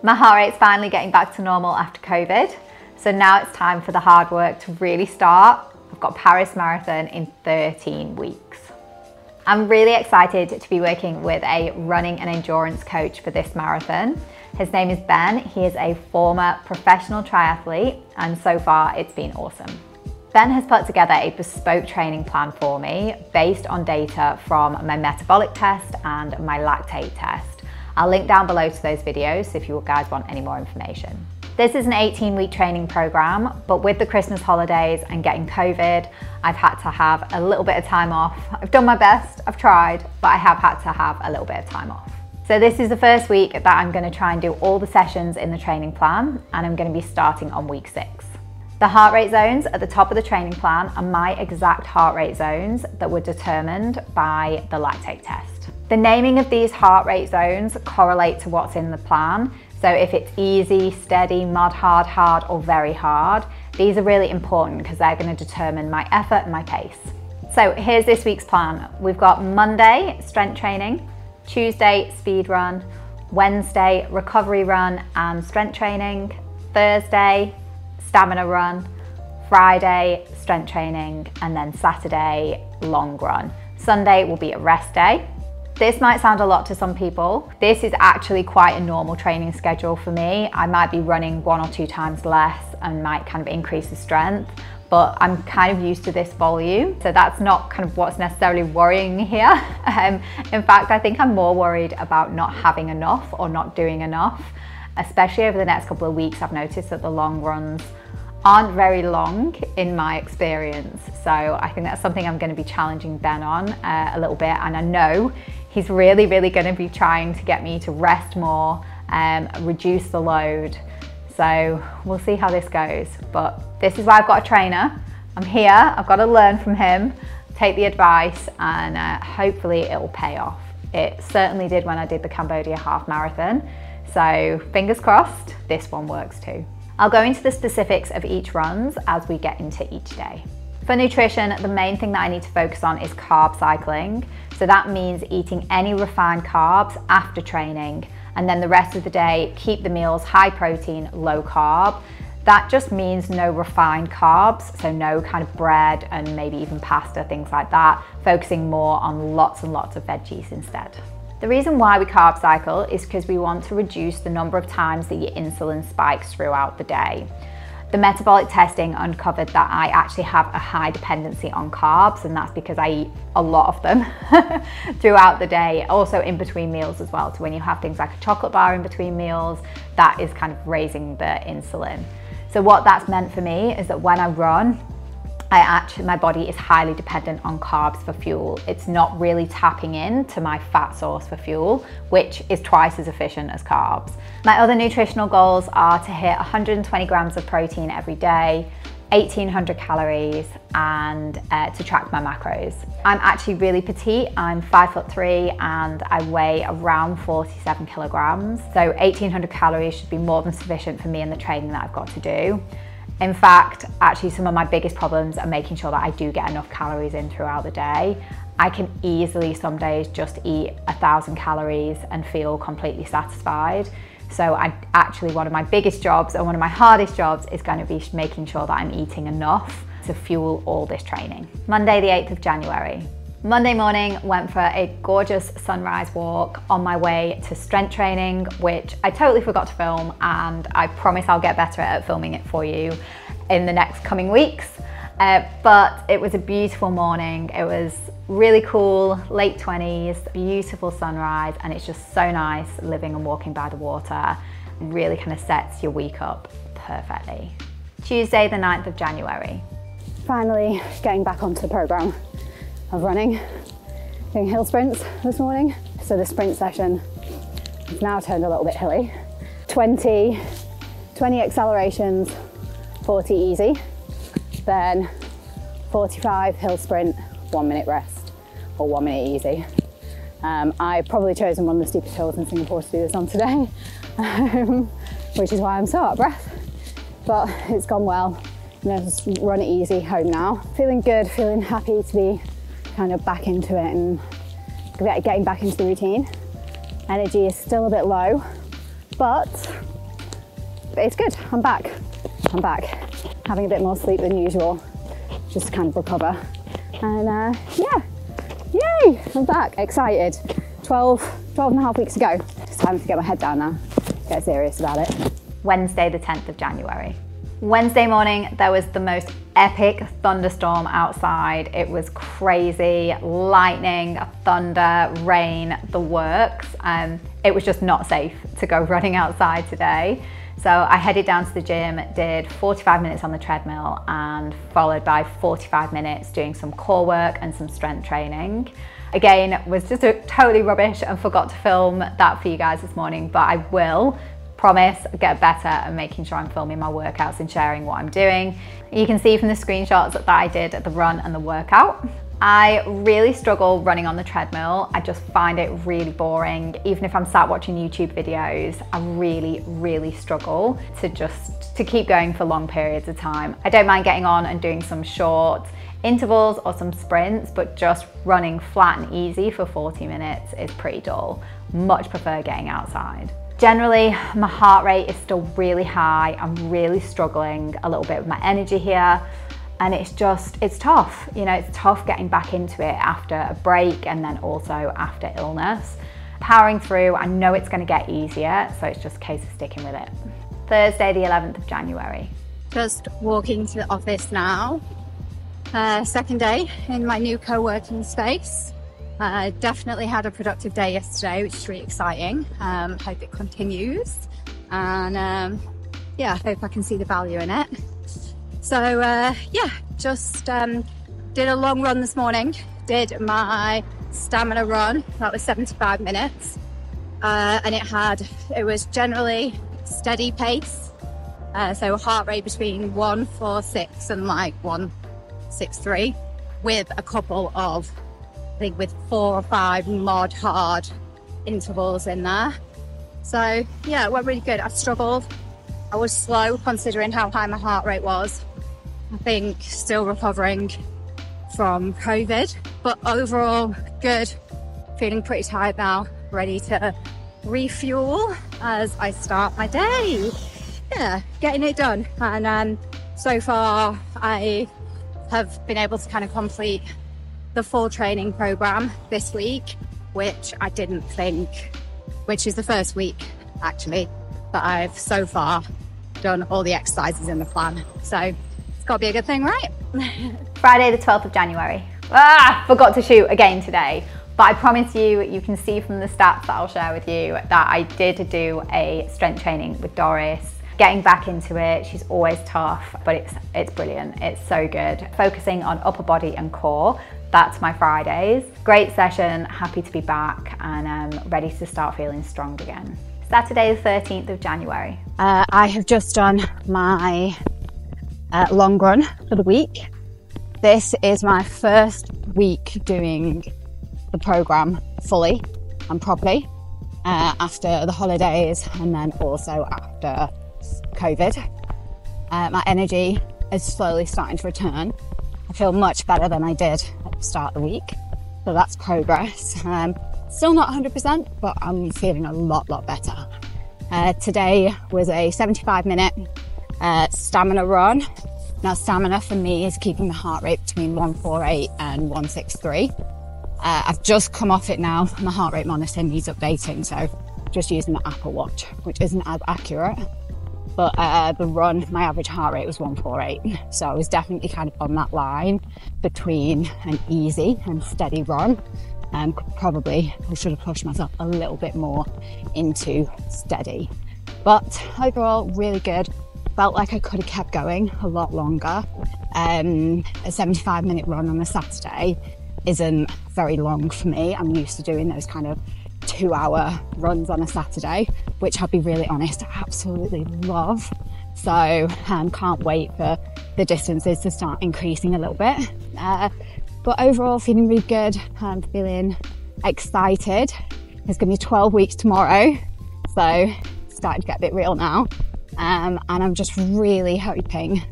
My heart rate's finally getting back to normal after COVID. So now it's time for the hard work to really start. I've got Paris Marathon in 13 weeks. I'm really excited to be working with a running and endurance coach for this marathon. His name is Ben. He is a former professional triathlete, and so far it's been awesome. Ben has put together a bespoke training plan for me based on data from my metabolic test and my lactate test. I'll link down below to those videos if you guys want any more information. This is an 18-week training program, but with the Christmas holidays and getting COVID, I've had to have a little bit of time off. I've done my best, I've tried, but I have had to have a little bit of time off. So this is the first week that I'm going to try and do all the sessions in the training plan, and I'm going to be starting on week 6. The heart rate zones at the top of the training plan are my exact heart rate zones that were determined by the lactate test. The naming of these heart rate zones correlate to what's in the plan. So if it's easy, steady, mod hard, hard, or very hard, these are really important because they're going to determine my effort and my pace. So here's this week's plan. We've got Monday, strength training, Tuesday, speed run, Wednesday, recovery run and strength training, Thursday, stamina run, Friday, strength training, and then Saturday, long run. Sunday will be a rest day. This might sound a lot to some people. This is actually quite a normal training schedule for me. I might be running 1 or 2 times less and might kind of increase the strength, but I'm kind of used to this volume. So that's not kind of what's necessarily worrying me here. In fact, I think I'm more worried about not having enough or not doing enough, especially over the next couple of weeks. I've noticed that the long runs aren't very long in my experience. So I think that's something I'm going to be challenging Ben on a little bit. And I know he's really going to be trying to get me to rest more, reduce the load. So we'll see how this goes. But this is why I've got a trainer. I'm here, I've got to learn from him, take the advice, and hopefully it will pay off. It certainly did when I did the Cambodia half marathon. So fingers crossed, this one works too. I'll go into the specifics of each runs as we get into each day. For nutrition, the main thing that I need to focus on is carb cycling. So that means eating any refined carbs after training, and then the rest of the day, keep the meals high protein, low carb. That just means no refined carbs, so no kind of bread and maybe even pasta, things like that, focusing more on lots and lots of veggies instead. The reason why we carb cycle is because we want to reduce the number of times that your insulin spikes throughout the day. The metabolic testing uncovered that I actually have a high dependency on carbs, and that's because I eat a lot of them throughout the day, also in between meals as well. So when you have things like a chocolate bar in between meals, that is kind of raising the insulin. So what that's meant for me is that when I run, my body is highly dependent on carbs for fuel. It's not really tapping into my fat source for fuel, which is twice as efficient as carbs. My other nutritional goals are to hit 120 grams of protein every day, 1,800 calories, and to track my macros. I'm actually really petite. I'm 5'3" and I weigh around 47 kilograms. So 1,800 calories should be more than sufficient for me in the training that I've got to do. In fact, actually some of my biggest problems are making sure that I do get enough calories in throughout the day. I can easily some days just eat 1,000 calories and feel completely satisfied. So actually one of my biggest jobs and one of my hardest jobs is going to be making sure that I'm eating enough to fuel all this training. Monday the 8th of January. Monday morning, went for a gorgeous sunrise walk on my way to strength training, which I totally forgot to film, and I promise I'll get better at filming it for you in the next coming weeks. But it was a beautiful morning. It was really cool, late 20s, beautiful sunrise, and it's just so nice living and walking by the water. It really kind of sets your week up perfectly. Tuesday the 9th of January. Finally getting back onto the programme of running, doing hill sprints this morning. So the sprint session has now turned a little bit hilly. 20 accelerations, 40 easy, then 45 hill sprint, 1 minute rest, or 1 minute easy. I've probably chosen one of the steepest hills in Singapore to do this on today, which is why I'm so out of breath, but it's gone well. I'm gonna just run it easy home now. Feeling good, feeling happy to be kind of back into it and getting back into the routine. Energy is still a bit low, but it's good. I'm back. Having a bit more sleep than usual, just to kind of recover. And yeah, yay, I'm back, excited. 12 and a half weeks to go. Just time to get my head down now, get serious about it. Wednesday, the 10th of January. Wednesday morning, there was the most epic thunderstorm outside. It was crazy, lightning, thunder, rain, the works. It was just not safe to go running outside today. So I headed down to the gym, did 45 minutes on the treadmill and followed by 45 minutes doing some core work and some strength training. Again, was just totally rubbish and forgot to film that for you guys this morning, but I will promise get better at making sure I'm filming my workouts and sharing what I'm doing. You can see from the screenshots that I did the run and the workout. I really struggle running on the treadmill. I just find it really boring. Even if I'm sat watching YouTube videos, I really struggle to keep going for long periods of time. I don't mind getting on and doing some short intervals or some sprints, but just running flat and easy for 40 minutes is pretty dull. Much prefer getting outside. Generally, my heart rate is still really high. I'm really struggling a little bit with my energy here. And it's tough. You know, it's tough getting back into it after a break and then also after illness. Powering through, I know it's gonna get easier, so it's just a case of sticking with it. Thursday, the 11th of January. Just walking to the office now. Second day in my new co-working space. Definitely had a productive day yesterday, which is really exciting. Hope it continues. And yeah, hope I can see the value in it. So yeah, just did a long run this morning. Did my stamina run, that was 75 minutes. And it was generally steady pace. So heart rate between 146 and like 163 with a couple of, I think with 4 or 5 mod hard intervals in there. So yeah, it went really good. I struggled. I was slow considering how high my heart rate was. I think still recovering from COVID, but overall good. Feeling pretty tired now, ready to refuel as I start my day. Yeah, getting it done. And so far I have been able to kind of complete the full training program this week, which I didn't think, which is the first week actually that I've so far done all the exercises in the plan. So it's got to be a good thing, right? Friday, the 12th of January. Forgot to shoot again today, but I promise you can see from the stats that I'll share with you that I did do a strength training with Doris. Getting back into it, she's always tough, but it's brilliant. It's so good. Focusing on upper body and core. That's my Fridays. Great session, happy to be back and ready to start feeling strong again. Saturday, the 13th of January. I have just done my long run for the week. This is my first week doing the program fully and properly after the holidays and then also after COVID. My energy is slowly starting to return. I feel much better than I did at the start of the week, so that's progress. Still not 100%, but I'm feeling a lot better. Today was a 75-minute stamina run. Now, stamina for me is keeping the heart rate between 148 and 163. I've just come off it now. My heart rate monitor needs updating, so just using the Apple Watch, which isn't as accurate. But the run, my average heart rate was 148. So I was definitely kind of on that line between an easy and steady run. And probably I should have pushed myself a little bit more into steady. But overall, really good. Felt like I could have kept going a lot longer. A 75-minute run on a Saturday isn't very long for me. I'm used to doing those kind of 2-hour runs on a Saturday, which I'll be really honest, I absolutely love. So can't wait for the distances to start increasing a little bit. But overall, feeling really good. I'm feeling excited. It's going to be 12 weeks tomorrow, so it's starting to get a bit real now. And I'm just really hoping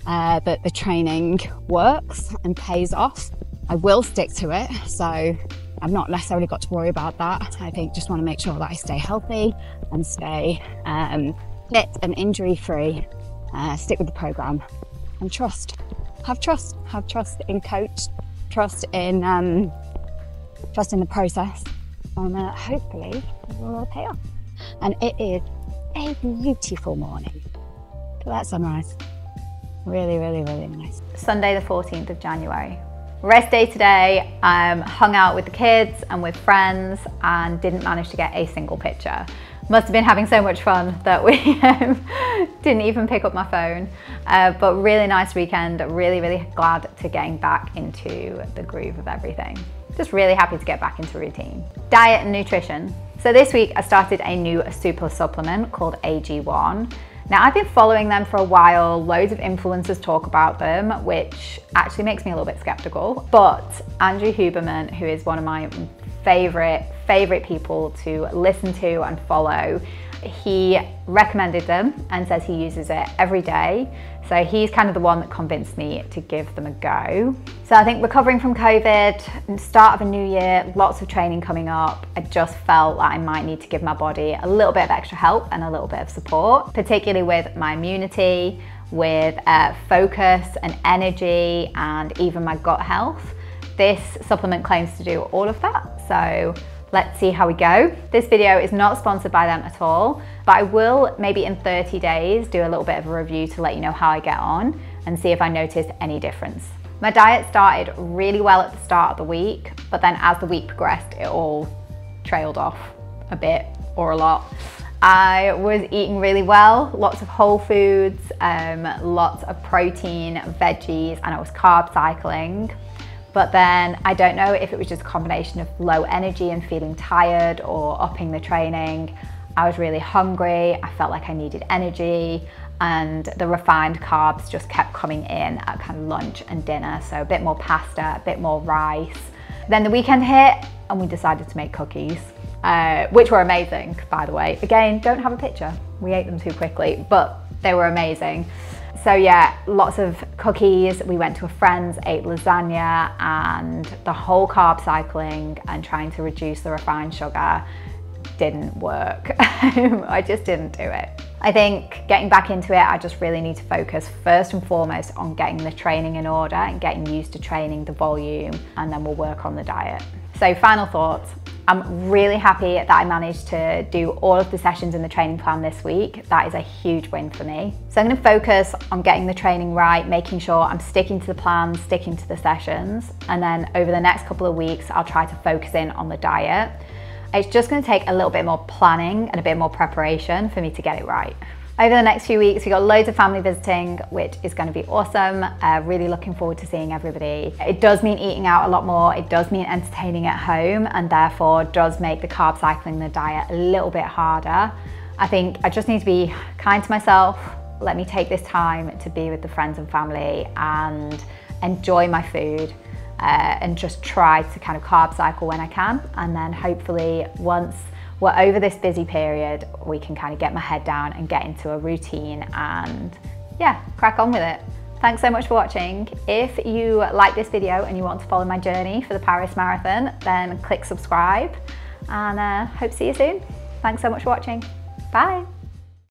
that the training works and pays off. I will stick to it, so I've not necessarily got to worry about that. I think just want to make sure that I stay healthy and stay fit and injury free, stick with the program and have trust in coach, trust in the process, and hopefully it will all pay off. And it is a beautiful morning. Look at that sunrise. Really, really, really nice. Sunday the 14th of January. Rest day today. Hung out with the kids and with friends and didn't manage to get a single picture. Must have been having so much fun that we didn't even pick up my phone. But really nice weekend. Really, really glad to getting back into the groove of everything. Just really happy to get back into routine. Diet and nutrition. So this week I started a new super supplement called AG1. Now I've been following them for a while, loads of influencers talk about them, which actually makes me a little bit skeptical. But Andrew Huberman, who is one of my favorite people to listen to and follow, he recommended them and says he uses it every day. So he's kind of the one that convinced me to give them a go. So I think recovering from COVID, start of a new year, lots of training coming up, I just felt like I might need to give my body a little bit of extra help and a little bit of support, particularly with my immunity, with focus and energy, and even my gut health. This supplement claims to do all of that. So let's see how we go. This video is not sponsored by them at all, but I will maybe in 30 days do a little bit of a review to let you know how I get on and see if I noticed any difference. My diet started really well at the start of the week, but then as the week progressed, it all trailed off a bit or a lot. I was eating really well, lots of whole foods, lots of protein, veggies, and I was carb cycling. But then I don't know if it was just a combination of low energy and feeling tired or upping the training. I was really hungry, I felt like I needed energy, and the refined carbs just kept coming in at kind of lunch and dinner. So a bit more pasta, a bit more rice. Then the weekend hit and we decided to make cookies, which were amazing, by the way. Again, don't have a picture. We ate them too quickly, but they were amazing. So yeah, lots of cookies. We went to a friend's, ate lasagna, and the whole carb cycling and trying to reduce the refined sugar didn't work. I just didn't do it. I think getting back into it, I just really need to focus first and foremost on getting the training in order and getting used to training the volume, and then we'll work on the diet. So final thoughts. I'm really happy that I managed to do all of the sessions in the training plan this week. That is a huge win for me. So I'm going to focus on getting the training right, making sure I'm sticking to the plan, sticking to the sessions, and then over the next couple of weeks, I'll try to focus in on the diet. It's just going to take a little bit more planning and a bit more preparation for me to get it right. Over the next few weeks, we've got loads of family visiting, which is going to be awesome. Really looking forward to seeing everybody. It does mean eating out a lot more. It does mean entertaining at home, and therefore does make the carb cycling, the diet a little bit harder. I think I just need to be kind to myself. Let me take this time to be with the friends and family and enjoy my food, and just try to kind of carb cycle when I can. And then hopefully once we're over this busy period, we can kind of get my head down and get into a routine and yeah, crack on with it. Thanks so much for watching. If you like this video and you want to follow my journey for the Paris Marathon, then click subscribe, and hope to see you soon. Thanks so much for watching. Bye.